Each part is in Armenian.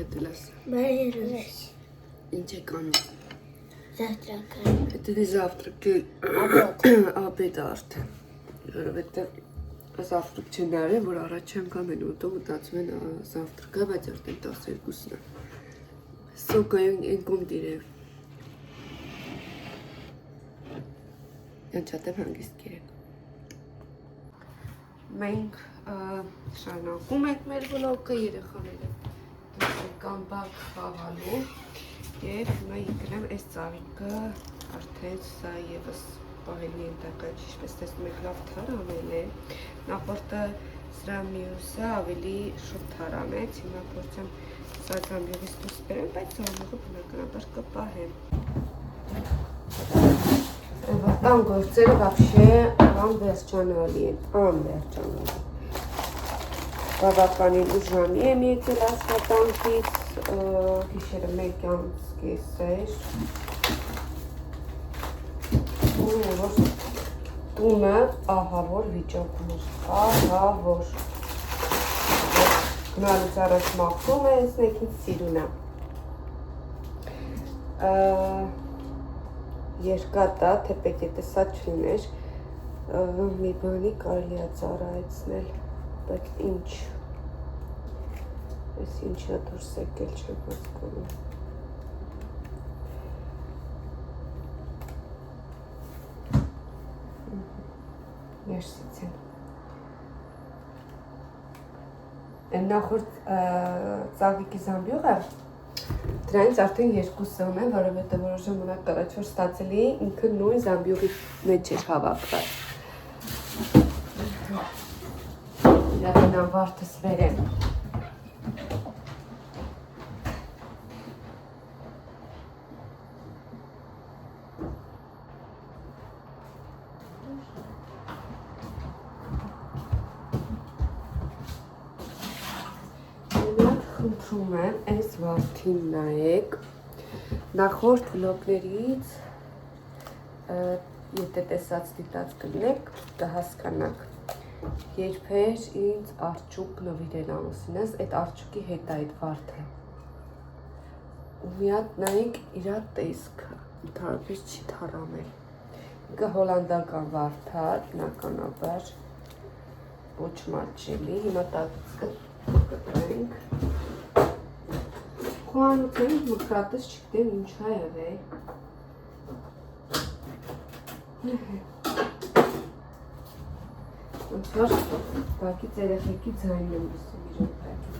Привет, Боюсь. Инчекану. Завтракаю. Это не завтраки, обед арт. Это завтрак չնարը, որ առաջ անգամ են ուտում, մտածում են завтрակը, բայց արդեն 12-ն է։ Սոկային ինքում դիրև։ Յանչատև հանգիստ կերեք։ Մենք շարունակում ենք մեր վլոգը երեխաները կամ բակ խաղալու և հիմա եկել այս ծաղիկը արդեն սա ևս պահելի ենթակա ինչպես տեսնում եք լավ թարանել է, նախորդը սրա մյուսը ավելի շուտ թարամեց, հիմա փորձեմ սա զամբյուղից դուրս բերեմ, բայց զամբյուղը բնականաբար կպահեմ։ Տան գործերը вообще անվերջանալի են, անվերջանալի։ Բավականին ուժամի եմ եկել աշխատանքից, գիշերը 1:00 կեսեր։ Տունը ահավոր վիճակում էր, ահավոր։ Գնալուց առաջ մաքրում է, ես նեքից սիրուն է։ Երկատա, թեպետ եթե սա չլիներ, մի բանի կարելի է ծառայեցնել, բայց ինչ, ես ինչա դուրս եկել չեմ հասկանում։ Մերսից եմ։ Նախորդ ծաղիկի զամբյուղը դրանից արդեն 2 եմ, որովհետև որոշ ժամանակ առաջ որ ստացել էի, ինքը նույն զամբյուղի մեջ էր հավաքված։ Իրական վարդս վերեմ։ Խնդրում եմ, այս վարդին նայեք, նախորդ վլոգներից, եթե տեսած դիտած կլինեք, կհասկանաք, երբեր ինձ արջուկ նվիրել ամուսինս, այդ արջուկի հետ է այդ վարդը, ու մի հատ նայեք իրա տեսքը, ընդհանրապես չի թարամել, ինքը հոլանդական վարդ է, բնականաբար, ոչ մատչելի, հիմա տակից կտրենք, խոհանոցային մկրատս չգիտեմ ինչ է եղել, ոնց որ բակից երեխեքի ձայնն եմ լսում իր օգտակի։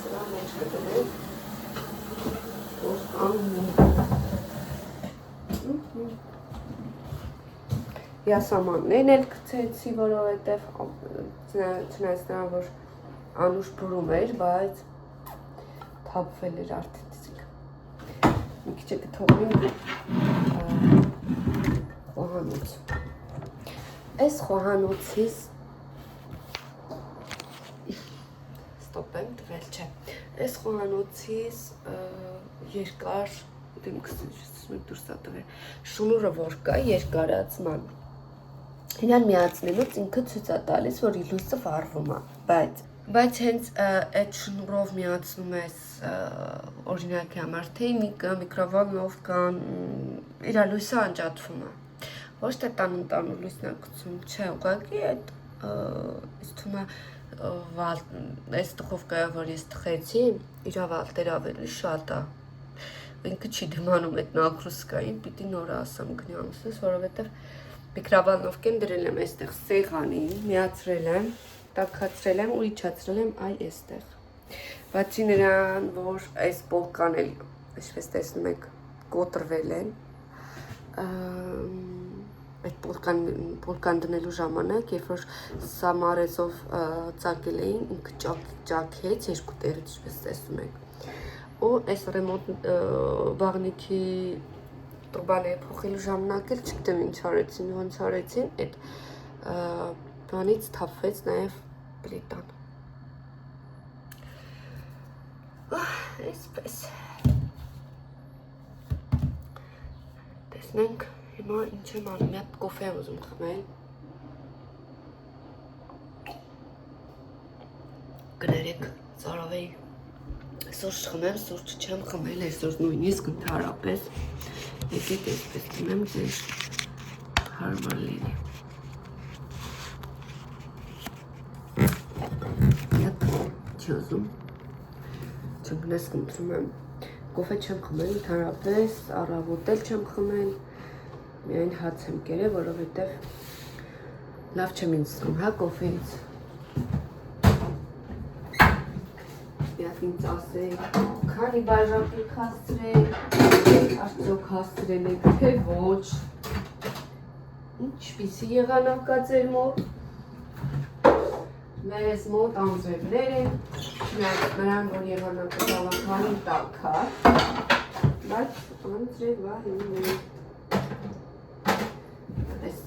Սրա մեջ կդրեմ, որ յասամաններն էլ գցեցի, որովհետև չնայած նրան, որ անուշ բուրում էր, բայց թափվել էր արդեն։ Մի քիչ է կթողնենք խոհանոց։ Այս խոհանոցից ստոպեմ, տվել չէ։ Այս խոհանոցից երկար դեմքս դուրս է տվել։ Շնուրը որ կա երկարացման։ Իրան միացնելուց ինքը ցույց է տալիս, որ իլուսը վառվում է, բայց հենց այդ շնուրով միացնում ես օրինակի համար թեյնիկը, միկրովոլնովկան, իր լույսը անջատվում է։ Ոչ թե տանուն լույսն է գցում, չէ, ուղղակի այդ ինձ թվում է այս տխովկայով, որ ես թխեցի, իր վալտերը ավելի շատ է։ Ինքը չի դիմանում այդ նագրուսկային, պիտի նորը ասեմ գնի ամուսնուս, որովհետև միկրովոլնովկան դրել եմ այստեղ սեղանին, միացրել եմ, տաքացրել եմ ու իջացրել եմ այ այստեղ։ Բացի նրան, որ այս պոլկան էլ, ինչպես տեսնում եք, կոտրվել են, այդ պոլկան դնելու ժամանակ, երբ որ սամարեզով ծակել էին, ինքը ճաքեց երկու տեղից, ինչպես տեսնում եք։ Ու այս ռեմոնտ բաղնիքի տուրբաները փոխելու ժամանակ էլ չգիտեմ ինչ արեցին, ոնց արեցին, այդ բանից թափվեց նաև պլիտան։ Այսպես։ Տեսնենք, հիմա ինչ եմ անում, մի հատ կոֆե եմ ուզում խմել։ Կներեք, ծարավեի այսօր չխմեմ, սուրճ չեմ խմել, այսօր նույնիսկ ընդհանրապես եկեք այսպես դնեմ, ձեր հարմար լինի։ Եկ, չի ուզում, չնգնես կընտրում եմ, կոֆե չեմ խմել, ընդհանրապես առավոտ էլ չեմ խմել, միայն հաց եմ կերել, որովհետև լավ չեմ ինձ զգում, հա կոֆեից։ Միատ ինձ ասեք, քանի բաժակեք հասցրել, արդյոք հասցրել եք, թե ոչ, ինչպիսի եղանակ կա ձեր մոտ, մեզ մոտ անձրևներ են, միակ նրան, որ եղանակը բավականին տաք է, բայց անձրևային են։ Այս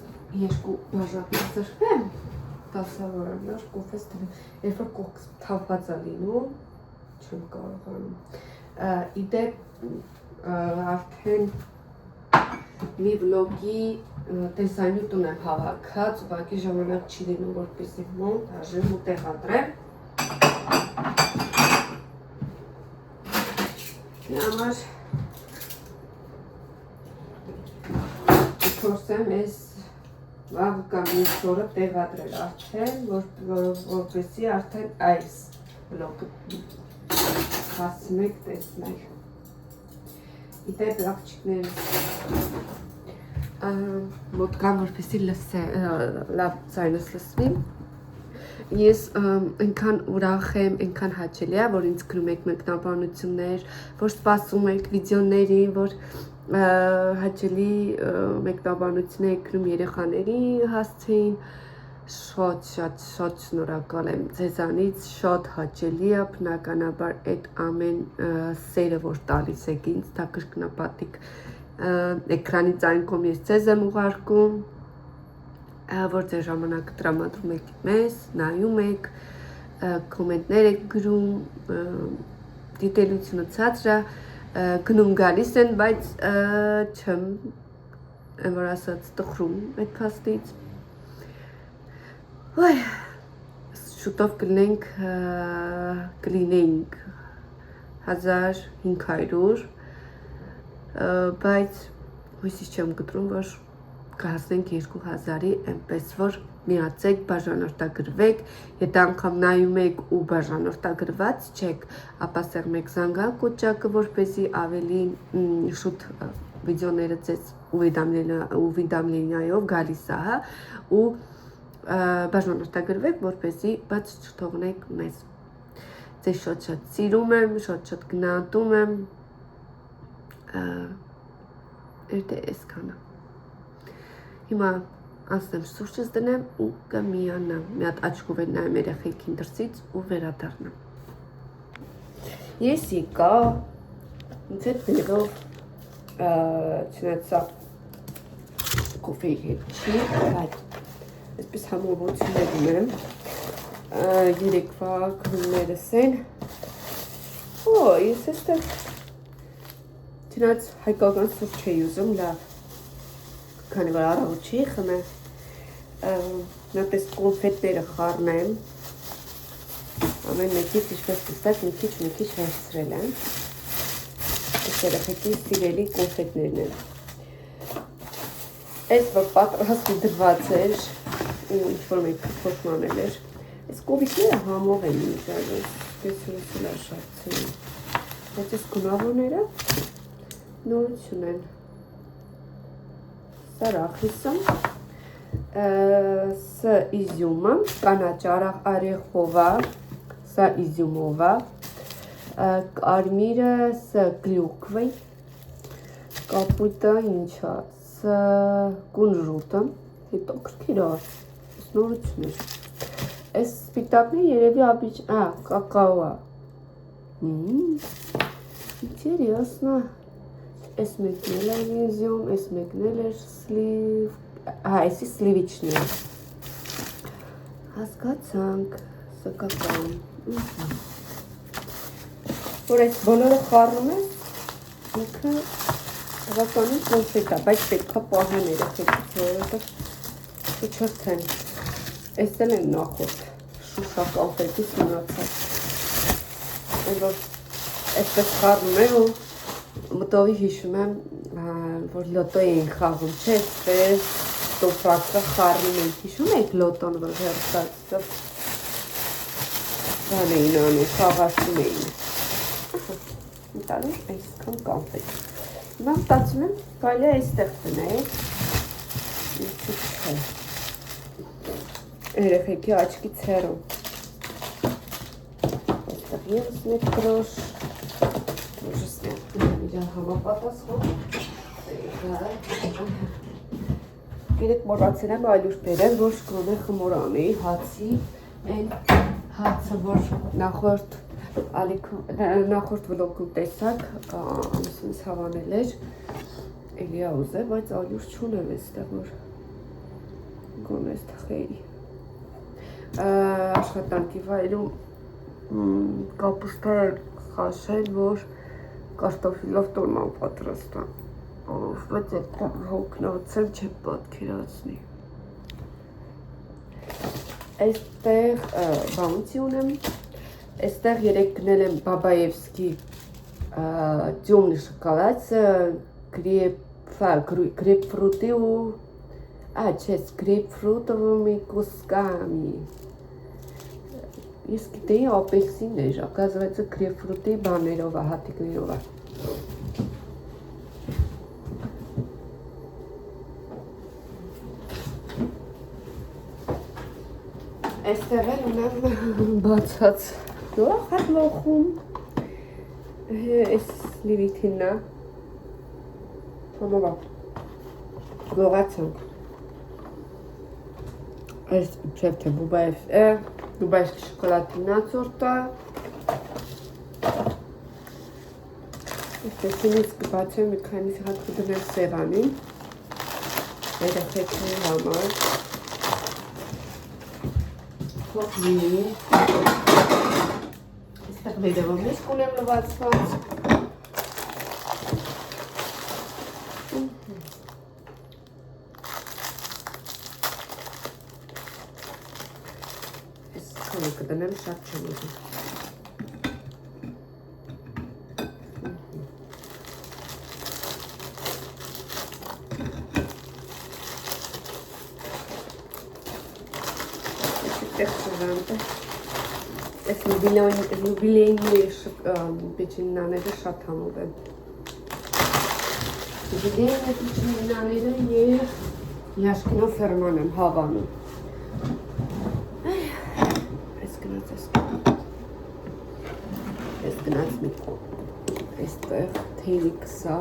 երկու բաժակից սրբեմ, դասավորեմ, նոր կոֆես տրեմ, երբ որ կողքս թափված է լինում, չեմ կարողանում։ Իդեպ արդեն մի վլոգի տեսանյութուն եմ հավաքած, ուղղակի ժամանակ չի լինում, որպեսզի մոնտաժեմ ու տեղադրեմ։ Համար փորձեմ այս վաղ կամ մյուս օրը տեղադրել արդեն, որպեսզի արդեն այս վլոգը հասցնեք տեսնել։ Իդեպ աղջիկներս մոտ կամ որպեսզի լավ ձայնս լսվի։ Ես այնքան ուրախ եմ, այնքան հաճելի է, որ ինձ գրում եք մեկնաբանություններ, որ սպասում եք վիդեոներին, որ հաճելի մեկնաբանություն եք գրում երեխաների հասցեին, շատ շնորհակալ եմ ձեզանից, շատ հաճելի է, բնականաբար այդ ամեն սերը, որ տալիս եք ինձ, դա կրկնապատիկ էկրանից այն կողմ ես ձեզ եմ ուղարկում, որ ձեր ժամանակը տրամադրում եք մեզ, նայում եք, կոմենտներ եք գրում, դիտելությունը ցածր է, գնում գալիս են, բայց չեմ, որ ասած տխրում այդ փաստից։ Շուտով կլինենք 1500, բայց հույսից չեմ կտրում, որ կհասնենք 2000-ի, այնպես որ միացեք, բաժանորդագրվեք, եթե անգամ նայում եք ու բաժանորդագրված չեք, ապա սեղմեք զանգակ կոճակը, որպեսզի ավելի շուտ վիդեոները ձեզ ուվիդամլենիայով գալիս է, հա, ու բաժանորդագրվեք, որպեսզի բաց չթողնեք մեզ։ Ձեզ շատ սիրում եմ, շատ գնահատում եմ, Երդե այսքանը։ Հիմա անցնեմ սուրճս դնեմ ու կմիանամ, մի հատ աչքով են նայում երեխեքին դրսից ու վերադառնամ։ Ես եկա, ինձ հետ ներով, չնայած սա կոֆեի հետ չի, բայց այսպես համովություններ ունեմ, երեկվա քնումներս են, ես էստեղ չնայած հայկական սուրճ չէի ուզում, լավ, քանի որ առավոտ չի խմել, նապես կոնֆետները խառնեմ, ամեն մեկից ինչպես տեսակ մի քիչ վերցրել եմ, այս երեխեքի սիրելի կոնֆետներն են։ Այս որ պատրաստի դրված էր, ինչ-որ մեկ փոշմանել էր, այս կովիկները համով են միջալում, տեսություն աշարցին, բայց այս գունավորները նորություն են, սա ռախիսը, սա իզյումը, կանաչ արեխով է, սա իզյումով է, կարմիրը, սա գլյուկվը, կապույտը ինչ է, սա կունժուտը, հետո կրքիր է, այս նորություն էր, այս սպիտակն է երևի աբիչ, կակao է, ինտերեսնա, այս մեկն էլ է իզյում, այս մեկն էլ է սլիվ, այսի սլիվիչն է, հասկացանք, սա կակao, որ այս բոլորը խառնում ես, ինքը Հավաքանից կոնֆետ է, բայց պետք է պահեն երեխեքից, որովհետև չչրթեն։ Էստել են նախորդ շուշա կոնֆետից մնացած։ Են որ այսպես խառնում եմ ու մտովի հիշում եմ, որ լոտո էին խաղում, չէ, այսպես տոպրակը խառնում են, հիշում եք լոտոն, որ հերթացով բան էին անում, խաղացում էին։ Ընտանուր այսքան կոնֆետ։ Հիմա մտածում եմ, կարելի է այստեղ դնել, ինչու՞ չէ։ Երեխեքի աչքից հեռու։ Այստեղ ևս մեկ գրոշ, գրոշս իրան համապատասխան։ Գիտեք մոռացել եմ այլ ուր բերել, որ գոնե խմոր անեի հացի, այն հացը, որ նախորդ վլոգում տեսակ, ամուսինս հավանել էր, էլի ա ուզել, բայց այլ ուր չունեմ էստեղ, որ գոնե էս թխեի։ Աշխատանքի վայրում կապուստա խաշել, որ կարտոֆիլով տոլման պատրաստան, բայց այդ հոգնոցել չեմ պատկերացնի։ Այստեղ բանուցի ունեմ, այստեղ երեք գնել եմ Բաբաևսկի темный шоколад, грейпфрути ու չես գրեյփֆրուտովыми кусками։ Ես գիտեի ապելսին էր, оказывается գրեյփֆրուտի բաներով է, հատիկներով է։ Այստեղ էլ ունեմ բացած հատ լոխում, այս լիվիթինն է, համավա, գողացանք։ Այս չև թե դուբայսկի շոկոլադինա ծորտա։ Այսպես կբացեմ մի քանիսի հատ կդնեմ սեղանին, երեխեքների համար։ Թող լինի։ Այստեղ վերևում իսկ ունեմ լվացված։ Կդնեմ շատ չեմ ուզում։ Այստեղ սրանտը, այս լյուբիլեյնի պեչինիները շատ համով են։ Լյուբիլեյնի պեչինիները և յաշկինով ֆերման եմ հավանում։ Այս գնաց մի այստեղ թեյնի կսա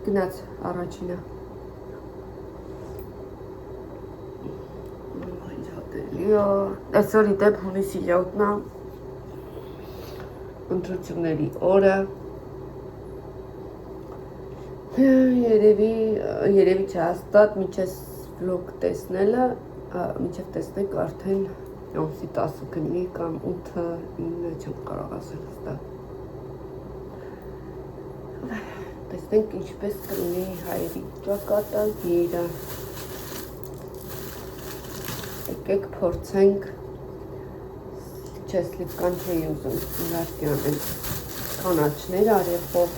գնաց առաջինը այսօր իդեպ հունիսի 7-ն է ընտրությունների օրը երևի չհաստատ մինչև վլոգ տեսնելը մինչև տեսնեք արդեն ամսի 10 կլինի կամ 8-9 չեմ կարող ասել հստակ։ Տեսնենք ինչպես կլինի հայերի ճակատագիրը։ Եկեք փորձենք, չէ, սլիվկան չէի ուզում, իհարկե անեմ կանաչներ արևով։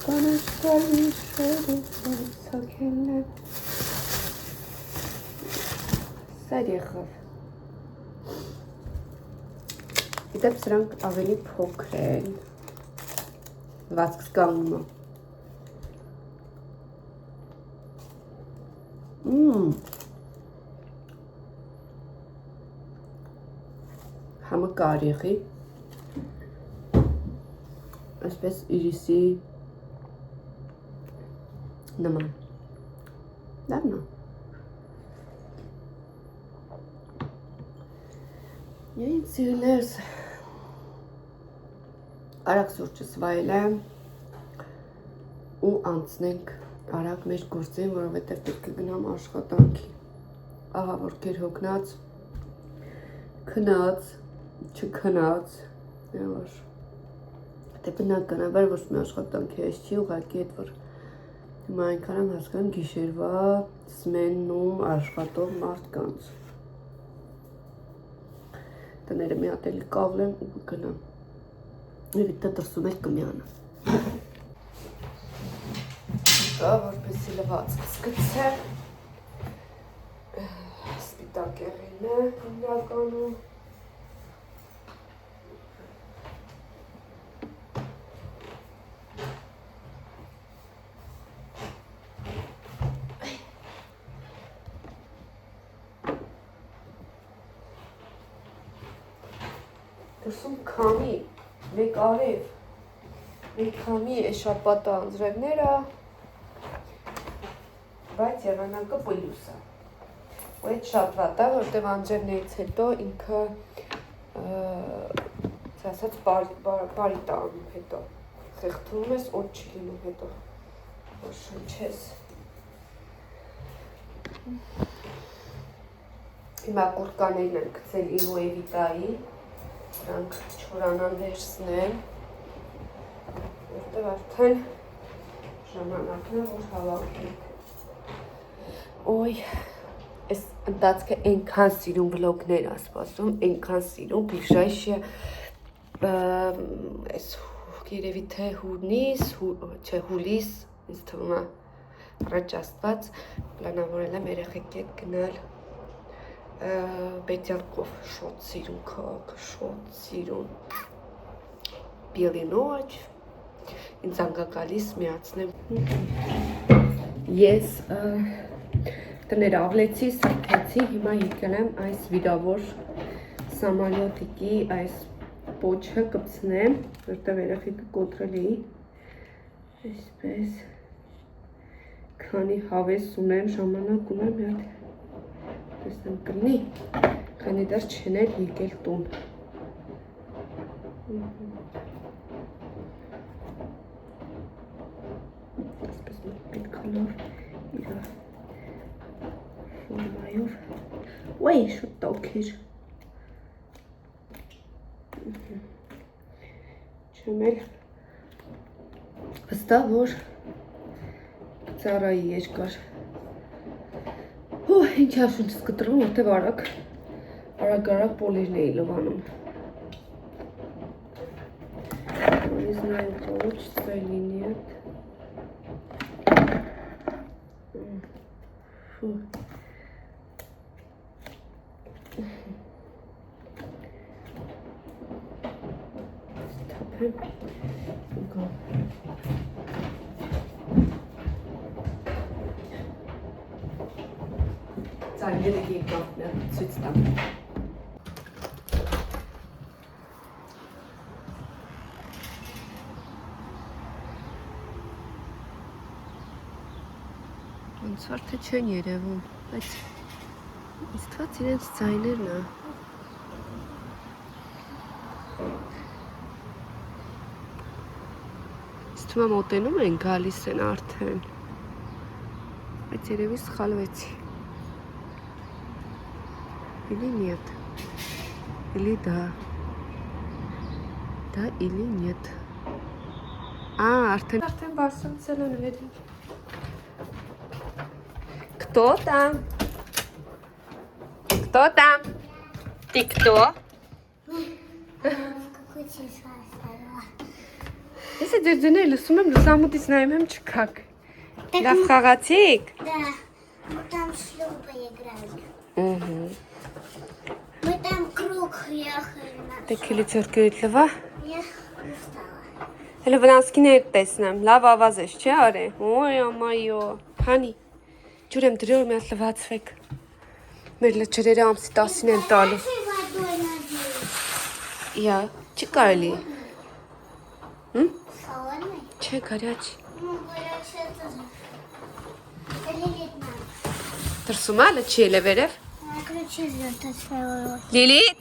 Կանաչ կարմիր շորը ցակելն է։ Սար եղավ։ Իդեպ սրանք ավելի փոքր են։ Վազքս կանգնում է։ Համը կարիղի։ Այսպես իրիսի նման։ Լավն է։ Ինձ սիրելիներս արագ սուրճս վայելեմ ու անցնենք արագ մեր գործին, որովհետև պետք է գնամ աշխատանքի։ Ահա որ կեր հոգնած, քնած, չքնած, որ դե բնականաբար ոչ մի աշխատանքի այս չի ուղղակի այդ որ հիմա այնքան եմ հասկանում գիշերվա սմենում աշխատող մարդկանց տները մի հատ էլի կաղլեմ ու գնամ եւ դա դրսում էլ կմիանա դա որպեսի լվացքս գցեմ սպիտակ եղին է հիմնականում Դրսում քամի, մեկ արև, մեկ քամի է շապատա անձրևները, բայց եղանակը պլյուս է։ Ու այդ շատ վատ է, որտև անձրևներից հետո ինքը ասած բարի տանում հետո, խեղթում ես, օդ չի լինում հետո, որ շնչես։ Հիմա կուրկաներն են գցել Իլուե Վիտայի, Դրանք չորանան վերցնեն, որտև արդեն ժամանակն է, որ հավաքենք։ Ոյ, այս ընտածքը ենքան սիրում վլոգներ ասպասում, ենքան սիրում, բիժայշը այս երևի թե հունիս, չէ հուլիս, ինձ թվում է առաջ աստված, պլանավորել եմ երեխեք եկ գնալ Բետյարկով շոտ սիրուն քաղաք, շոտ սիրուն բիլինոջ, ինձ անգակալիս միացնեմ։ Ես տներ ավլեցի, սրկեցի, հիմա եկել եմ այս վիրավոր սամալյոտիկի այս պոչը կպցնեմ, որտև երեխեքը կոտրել էի, այսպես, քանի հավես ունեմ, ժամանակ ունեմ, մի հատ տեսնեմ կլինի, քանի դեռ չեն էլ եկել տուն։ Այսպես մեկ քոլոր իրա ֆորմայով։ Ոյ, շուտ տոքեր։ Չեմ էլ վստահ, որ ծառայի երկար։ Ինչաշունչս կտրվում, որտև արագ պոլերն էի լվանում։ Не знаю, получится или нет. Фу. Stopem. Go. Ձայները եկավ ցույց տամ։ Ոնց որ թե չեն երևում, բայց ինձ թվաց իրենց ձայներն է։ Ինձ թվում է մոտենում են, գալիս են արդեն, բայց երևի սխալվեցի։ Или нет. Или да. Да или нет. Артем барсовцел он верит. Кто там? Кто там? Ты кто? Если дядюня или сумем, то саму ты знаем, как. Да, в Харатик? Да. Мы там шлюпы играли. Угу. Мы там круг ехали. Такие лицерки лава? Я устала. Հələ վրանսկիներ տեսնեմ, լավ ավազ ես, չէ արե, ոյ ամայո, հանի, ջուր եմ դրի որ մի հատ լվացվեք, մեր լճերերը ամսի 10-ին են տալու, իա, չի կարելի, չէ կարյաչ, դրսում ա լճի էլ է վերև, Լիլիտ,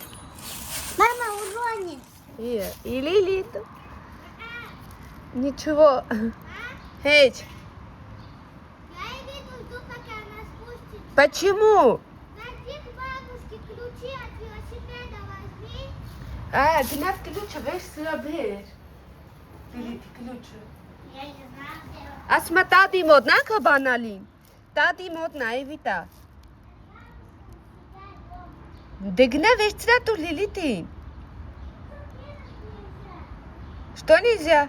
Мама уронит. и Лилит. Ничего. Хейч. Я иду, пока она спустится. Почему? Найди к бабушке ключи от велосипеда возьми. Գնաց գլուչը վեր սրա բեր։ Լիլիթի գլուչը։ Я не знаю, где он. Ասմա տադի մոտ նանքա բանալին։ Տադի մոտ նայվի տա։ Դե գնա վերցրա դու Լիլիթին։ Что нельзя?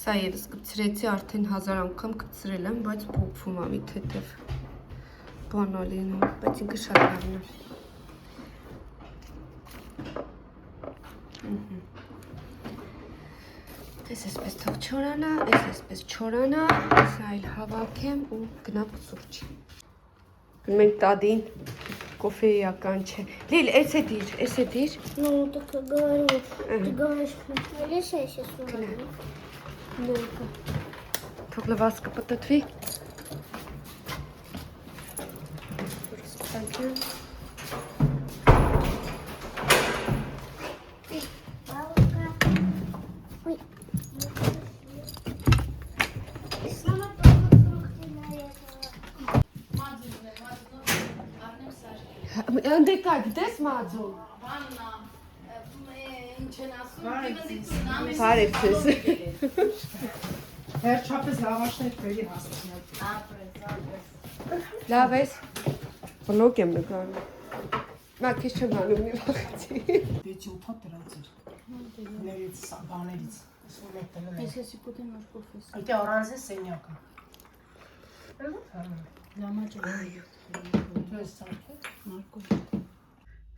Սա ես կպցրեցի արդեն 1000 անգամ կպցրել եմ, բայց փոփվում է մի թեթև բանալինում, բայց ինքը շատ լավն է։ Ես այսպես թող չորանա, ես այսպես չորանա, սա այլ հավաքեմ ու գնա սուրճի։ Մենք տադին կոֆեյական չէ։ Լիլ, էս է դիր։ Ну, так и говорю. Ты говоришь, лиша я сейчас уроню. Նոյկա։ Թող լվասկը պտտվի։ Бабушка. Ой. Мама только фрукты нарезала. Անդե կա գիտես մածուն։ Բարևձեզ։ Վերջապես լավաշներ բերի հասցնել։ Լավ ես։ Վլոգ եմ նկարում։ Մա քիչ չեմ հանում մի վախեցի։ 5-8 դրանց էր։ Ներից բաներից։ Если секунду немножко фэс. Այդի առանձին սենյակը։ Լամաճը Դու ես ցանկը։ Մարկո։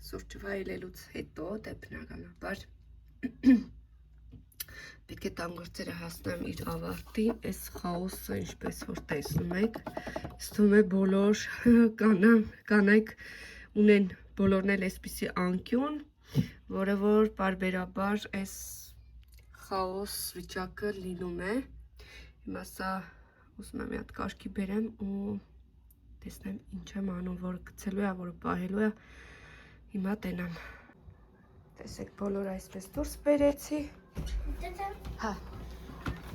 Սուրճ վայելելուց հետո դեպնականաբար պետք է տանգործերը հասնեմ իր ավարտին, այս խաոսը ինչպես որ տեսնում եք, ստում է բոլոր կանայք ունեն բոլորն էլ այսպիսի անկյուն, որը որ պարբերաբար այս խաոս վիճակը լինում է, հիմա սա ուզում եմ մի հատ կարգի բերեմ ու տեսնեմ ինչ եմ անում, որը գցելու է, որը պահելու է, հիմա տենամ, տեսեք բոլոր այսպես դուրս բերեցի, հա,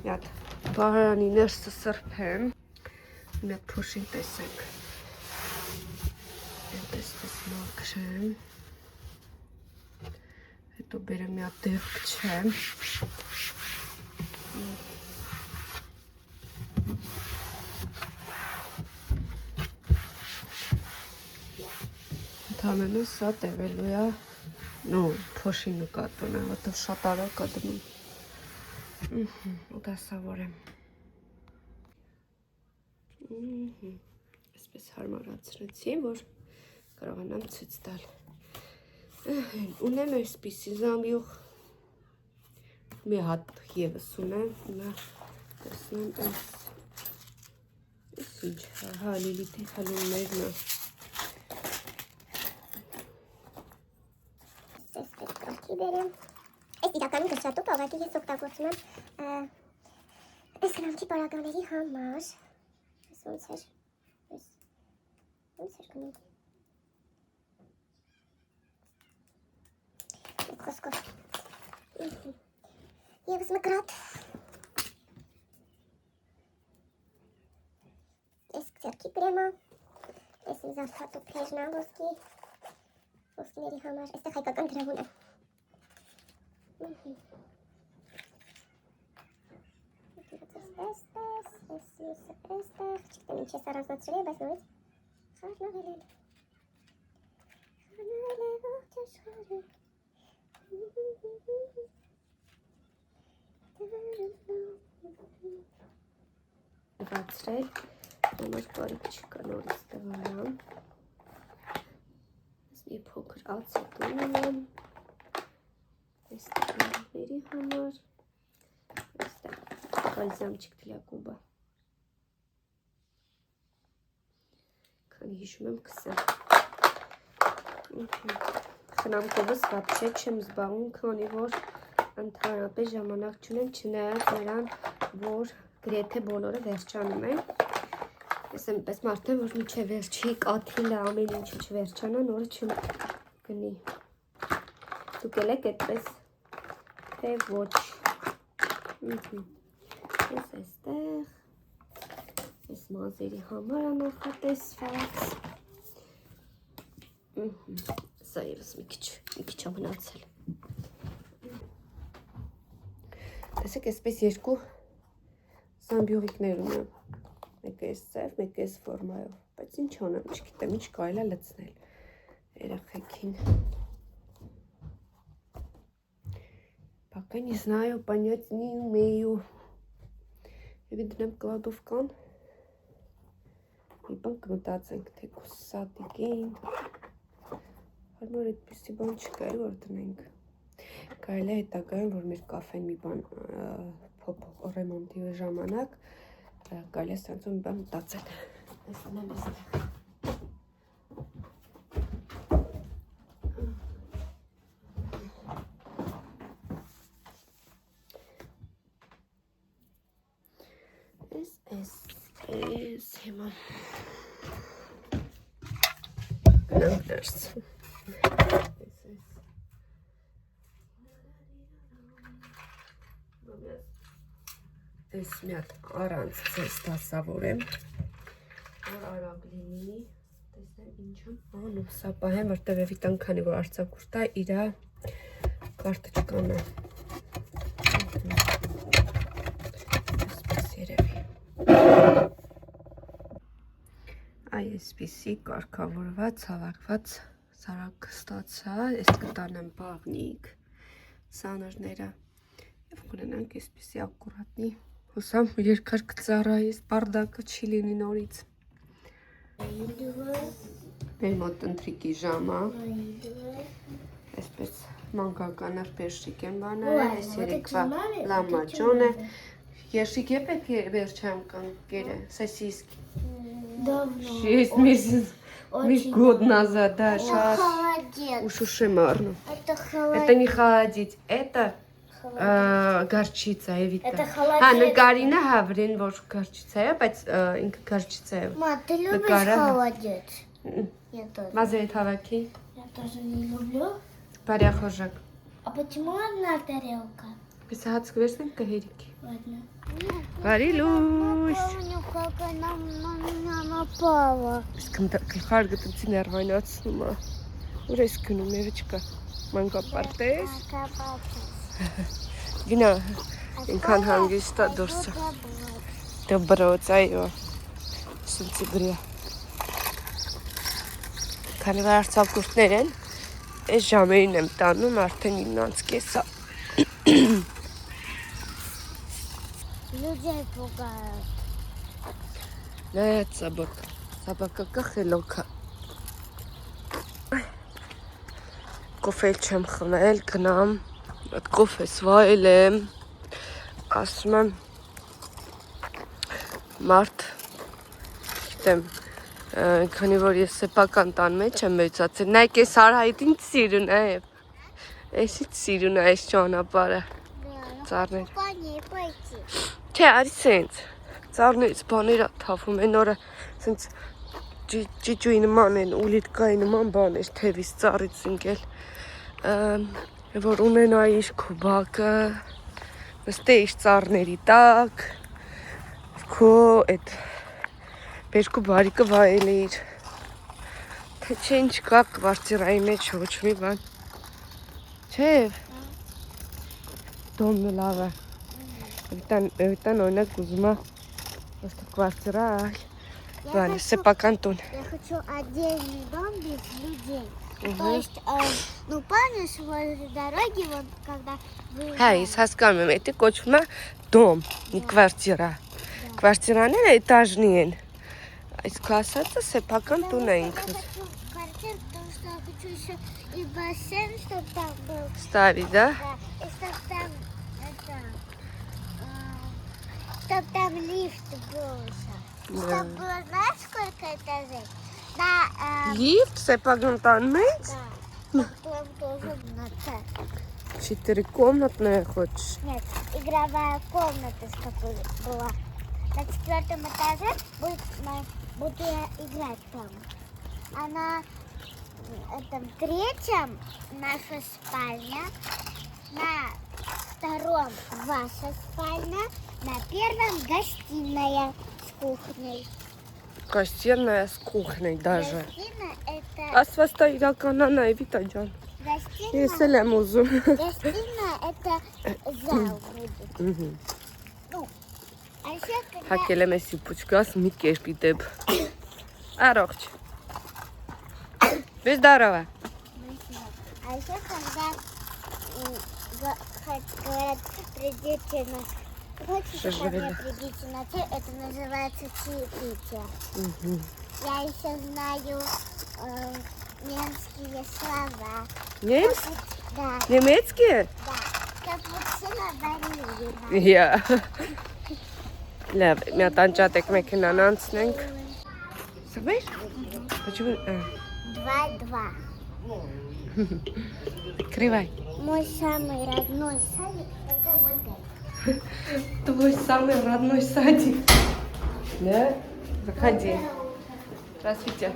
միատ բահարանի ներսը սրբեմ, միատ փոշին տեսեք, այսպես մաքրեմ, հետո բերեմ միատ դեղ կչեմ, Ընդամենը սա տևելու է, նո, փոշի նկատուն է, որտեղ շատ արագ է դնում, ու դասավորեմ, այսպես հարմարացրեցի, որ կարողանամ ցույց տալ, ունեմ այսպիսի զամբյուղ, մի հատ ևս ունեմ, հիմա տեսնեմ այս ինչ, հա, Լիլիթի խալուններն է, Berem. Այս իրականում դրսատուկ ավակի ես օգտագործում եմ այս խնամքի պարագաների համար։ Այս ոնց էր գնում։ Կոսկոս։ Եվս մկրատ։ Այս ձեռքի կրեմը։ Այս իմ զարդատու փեժնա ոսկիների համար։ Այստեղ հայկական գրավուն է։ Չգիտեմ ինչ ես առանձնացրել է, բայց նորից խառնվել են։ Խառնվել է ողջ աշխարհը։ Բացրել, համար բարիք չկա նորից տվանամ։ Մի փոքր ացետոն ունեմ։ Այստեղ նավերի համար, այստեղ բալզամչիկ для կուբա, քանի հիշում եմ կսեմ, խնամքովս վապշե չեմ զբաղում, քանի որ ընդհանրապես ժամանակ չունեմ, չնայած նրան, որ գրեթե բոլորը վերջանում են, ես եմ պես մարդ եմ, որ միջև վերջի կաթիլը ամեն ինչը չվերջանա, նորը չեմ գնի, դուք էլ եք այդպես, թե ոչ, ես այստեղ, ես մազերի համար անախատեսված, Սա ևս մի քիչ է մնացել։ Տեսեք, այսպես երկու զամբյուղիկներ ունեմ։ Մեկը էս ծև, мեկը էս ֆորմայով, բայց ինչ անեմ, չգիտեմ, ինչ կարելի է լցնել երեխեքին։ Пока не знаю, понять не умею. Видно, кладовкան։ Մի բան կմտածենք, թե կուսատիկին։ Հարմար այդպիսի բան չկա, որ տնենք։ Կարելի է հետագայում, որ մեր կաֆեն մի բան ռեմոնտի ժամանակ, կարելի է սրանցում մի բան մտածել։ Այս ունեմ այստեղ։ Էս հիմա գնանք դերս։ Էս մի հատ առանց ձեզ դասավորեմ, որ արագ լինի, տեսնեմ ինչ եմ անում, սա պահեմ, որտև եվիտան քանի որ արձակուրտա իրա կարտոչկան է։ Այսպիսի կարգավորված, հավաքված սարակ ստացա, ես կտանեմ բաղնիկ սանրները և կունենանք այսպիսի ակուրատնի, հուսամ երկար կծառայի, բարդակը չի լինի նորից։ Մեր մոտ ընթրիկի ժամը, այսպես մանկականը պերշիկ եմ բանել, այս երեկվա լամաջոն է, երշիկ է պետք է վերջամ կանգերը, սեսիսկ։ Давно. 6 месяцев. Год назад, да, сейчас. Холодец. Уж уши марно. Это холодец. Это не холодец, это горчица, Эвита. Это холодец. А, на Карина Хаврин, вот горчица, я пойду, инка горчица. Ма, ты любишь Гора. холодец? Я тоже. Мазай таваки, Я тоже не люблю. паряхожак. А почему одна тарелка? Писать скверсным кахерики. Ладно. Варилуш. Помню, как она на меня напала. Харгатın nervanyatsın mı? Burası günüm evçika. Manga partes. Gina. İnkan hangisi de dursa. Добро, цайо. Сентября. Քանի որ արցակուրտներ են, այս ժամերին եմ տանում արդեն 9-ից կեսա։ Людей пугают. Նայած սաբակ, սաբակը կխելոքա։ Կոֆել չեմ խմել, գնամ, այդ կոֆես վայել եմ, ասում եմ, մարդ, գիտեմ, քանի որ ես սեպական տան մեջ եմ մեծացել, նայք ես Արհայիդ ինձ սիրուն է, էսից սիրուն է այս ճանապարհը, ծառներ։ По ней пойти. Չէ, արի սենց, ծառներից բաներ թափում են օրը, սենց ճիճուի նման են, ուլիտկայի նման բաներ, թևից ծառից ընկել, որ ունենայիր քո բակը, նստեիր ծառների տակ, քո այդ բերկու բարիկը վայելեիր, թե չէ ինչ կա կվարտիրայի մեջ ոչ մի բան, չէ, դոմն լավ է, Эвитан օրինակ ուզում է просто квартира, սեփական տուն։ Я хочу отдельный дом без людей. То есть, ну помнишь, возле дороги, вот когда вы... Հա, ես հասկանում եմ, դա կոչվում է դոմ, մի квартира։ Կվարտիրաները էտաժնի են։ Իսկ ասածը սեփական տուն է Я ինքը։ хочу квартиру, потому что я хочу еще и бассейн, чтобы там был. Ստարի, դա։ Да, и чтобы там, чтобы там лифт был еще. Чтобы было, знаешь, сколько этажей? Да, Լիֆտ սեփական տան մեջ։ да. Потом тоже на Ц. 4 комнатная хочешь? Нет, игровая комната, чтобы была. На 4-м этаже буду я играть там. А на этом 3-м наша спальня, на 2-м ваша спальня, на 1-м гостиная с кухней. Гостиная с кухней даже. Гостиная это... Ասվածտա իրականան այ Վիտա ջան։ Ես էլ եմ ուզում։ Гостиная это зал будет. Ну, а еще когда... Հակել եմ էսի պուչկաս մի կերպի դեպ։ Առողջ։ Без здорово։ А еще когда говорят, придите на... Хочешь, ко мне придите на чай, это называется чаепитие. Я еще знаю немские слова. Նեմս։ Да, Նեմեցկի։ да. Կապուցինո վարիլի։ Իա։ Լավ, մի հատ անջատեք մեքենան անցնենք։ Սավեր։ Почему? 2-2. Открывай. Мой самый родной садик это вот это. Твой самый родной садик. Да? Заходи. Здравствуйте.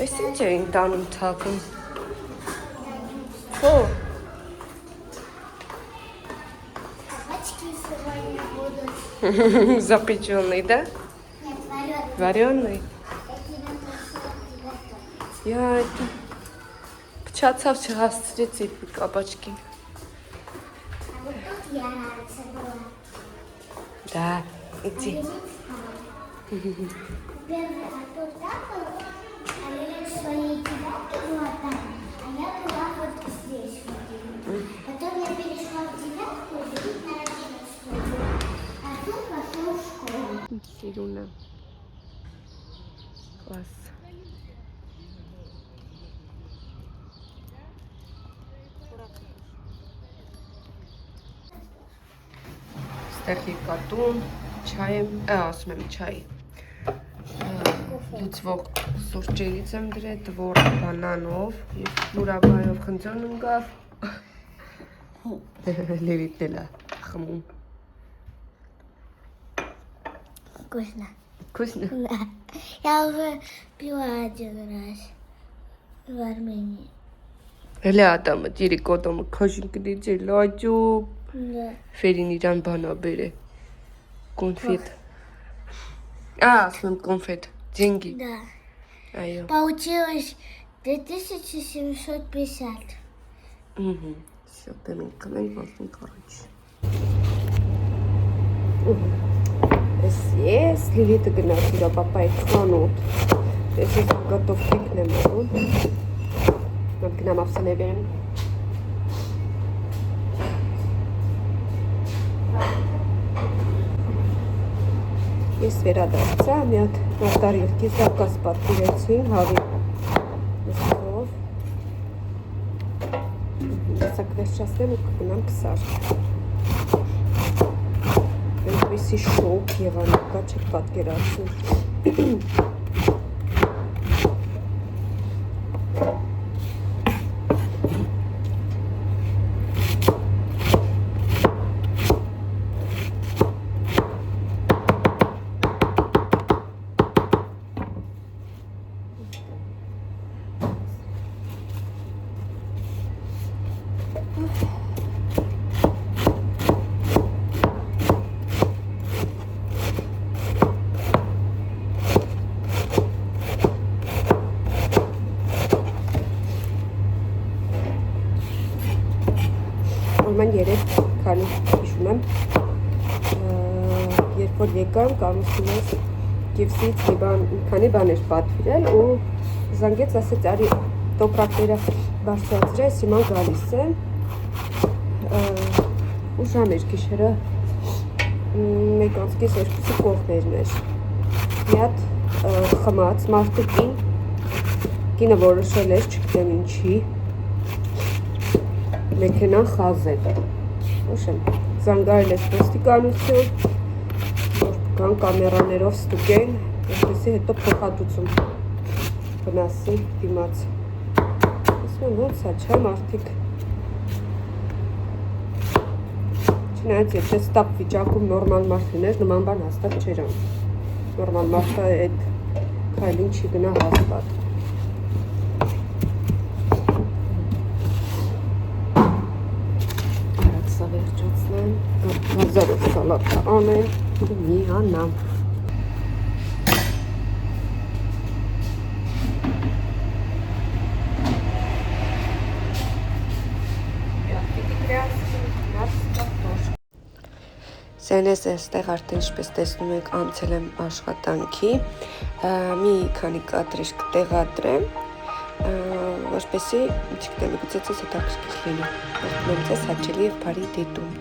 Эсինչ էին տանում թակում։ Ո, Собачки сегодня будут. запеченный, да? Нет, вареные. Вареный. Такие нам приготовить. Я это... Փչացավ չհասցրեցի կապաչկին։ А вот тут я собрала. Да, иди։ Первый Артур так был, а я свои девятки была там, а я была вот здесь. Потом я перешла в девятку, и на 11 Артур пошел в школу. Սիրունը։ Կլաս։ Ստեղ եկա տուն, չայ եմ, ասում եմ չայ։ Լուծվող սուրճերից եմ դրել, դվոր բանանով և մուրաբայով խնձոն ընկավ։ Լևիտն էլ է խմում։ Вкусно. Вкусно? Да. Я уже пила один раз в Армении. Հելե ատամը դիրի կոտոմը քաշին կդիջի լաջուբ։ Да. Ֆերին իրան բանա բեր է։ Կոնֆետ։ Ասում եմ կոնֆետ, деньги։ Да. Այո։ Получилось 2750. Всё, տեմին կնենք ոսին կարոջ։ Ես Լիլիթը գնաց իր պապայի խանութ։ Ես готовкին եմ անում։ Մատ գնամ ավսանե բերեմ։ Ես վերադարձա, մի հատ նոտարիլքի զակաս պատվիրեցի, հավի նստով։ Եսակ վերջասնեմ ու կգնամ կսար։ Այնպիսի շոկ եղանիկա չեք պատկերացում։ Ուրման երեկ քանի հիշում եմ, երբ որ եկամ կամուսինս գիվսից մի քանի բաներ պատվիրել ու զանգեց ասեց արի տոպրակները բարձրացրես, հիմա գալիս եմ ու ժամ էր գիշերը 1:30-2 կողմերն էր մի հատ խմած մարդուկին կինը որոշել էր չգիտեմ ինչի մեքենան խազել ուշեմ զանգարել ես ոստիկանություն որ կան կամերաներով ստուգեն այսպեսի հետո փոխհատուցում վնասի դիմաց ասում եմ ոնց է չէ մարդիկ չնայած եթե ստապ վիճակում նորմալ մարդ լիներ նման բան հաստատ չէր անում նորմալ մարդը այդ քայլին չի գնա հաստատ Վերջացնեմ, գազարով սալ սալատը անեմ, միանամ։ Սենես էստեղ արդեն ինչպես տեսնում եք անցել եմ աշխատանքի, մի քանի կադրեր կտեղադրեմ, որպեսզի չգիտեմ, գուցե ցես հետաքրքիր լինի, ողջունում ձեզ հաճելի եւ բարի դիտում։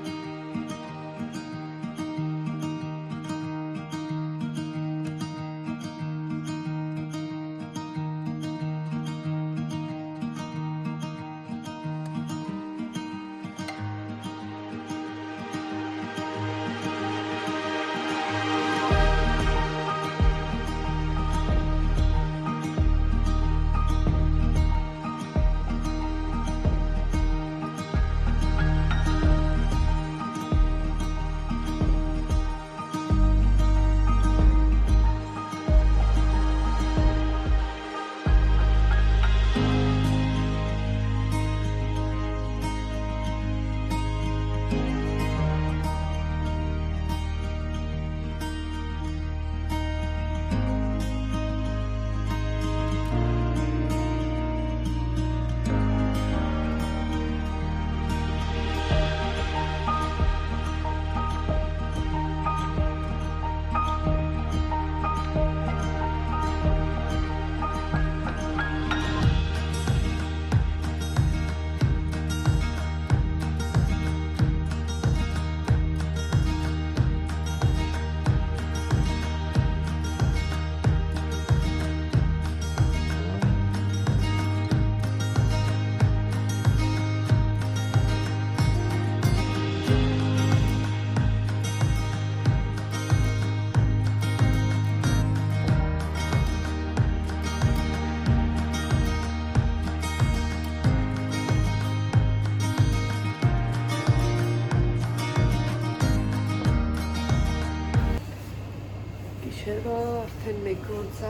Արդեն մեկ օրցա,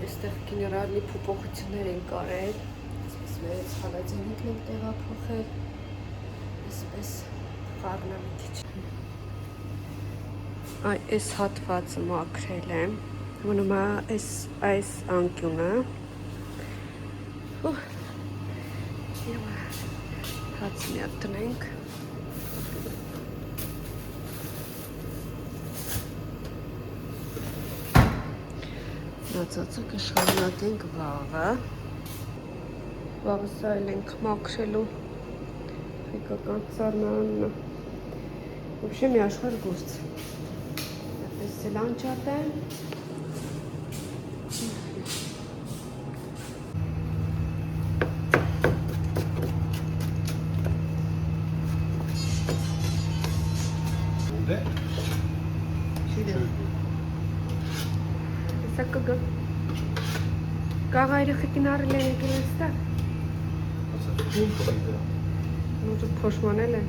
այստեղ գեներալի փոփոխություններ են կարել, այսպես մեծ խալաձենիք են տեղափոխել, այսպես խառնամ մի քիչ։ Այս հատվածը մաքրել եմ, մնում է այս անկյունը, և հաց միատ տնենք։ Մնացածը կշարունակենք վաղը։ Վաղը սա էլ ենք մաքրելու հայկական սառնարանը։ Вообще մի աշխարհ գործ։ Այդպես էլ անջատեմ։ Ուդե։ Սակը կաղայրը խտինարել են եկել էստեղ։ Նոճը փոշմանել է։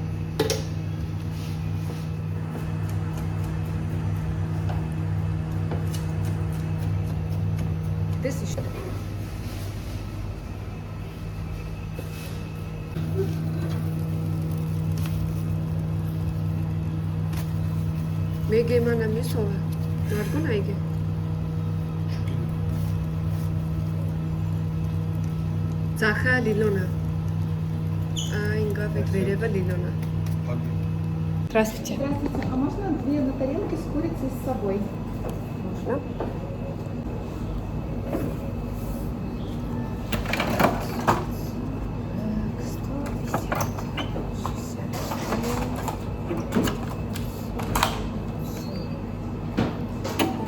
Դես իշտ է։ Մեկ էմանա մի սովը, նարգուն այգ է։ Ծախա Լիլոնա։ Ингавик Верева Лилона. Здравствуйте. Здравствуйте. А можно 2 на тарелке с курицей с собой? Можно.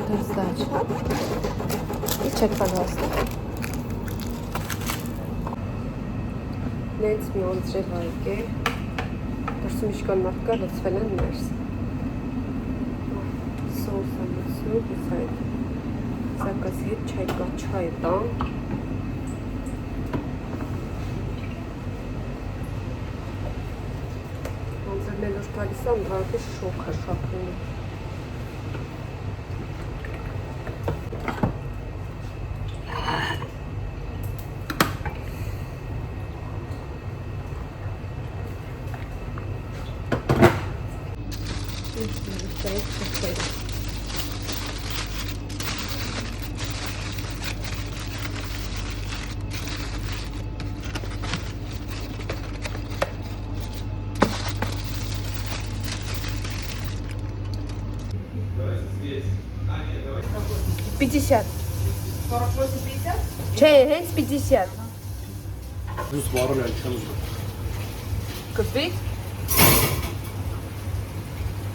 Это сдача. И чек, пожалуйста. Նենց մի անձրև այգ է, դրսում իշկան մարդ կա, լծվել են ներս։ Սոս եմ լծնում, ես այդ զակասի հետ չայ կա չայ տան։ Անձրն էլ որ տալիս է, ընդհանրապես շոք է շապնում։ Կոթերը։ Պիտիսյատ։ 48-50? Չէ, հենց պիտիսյատ։ Դուս բարոն են չեմ զգում։ Կպիտ։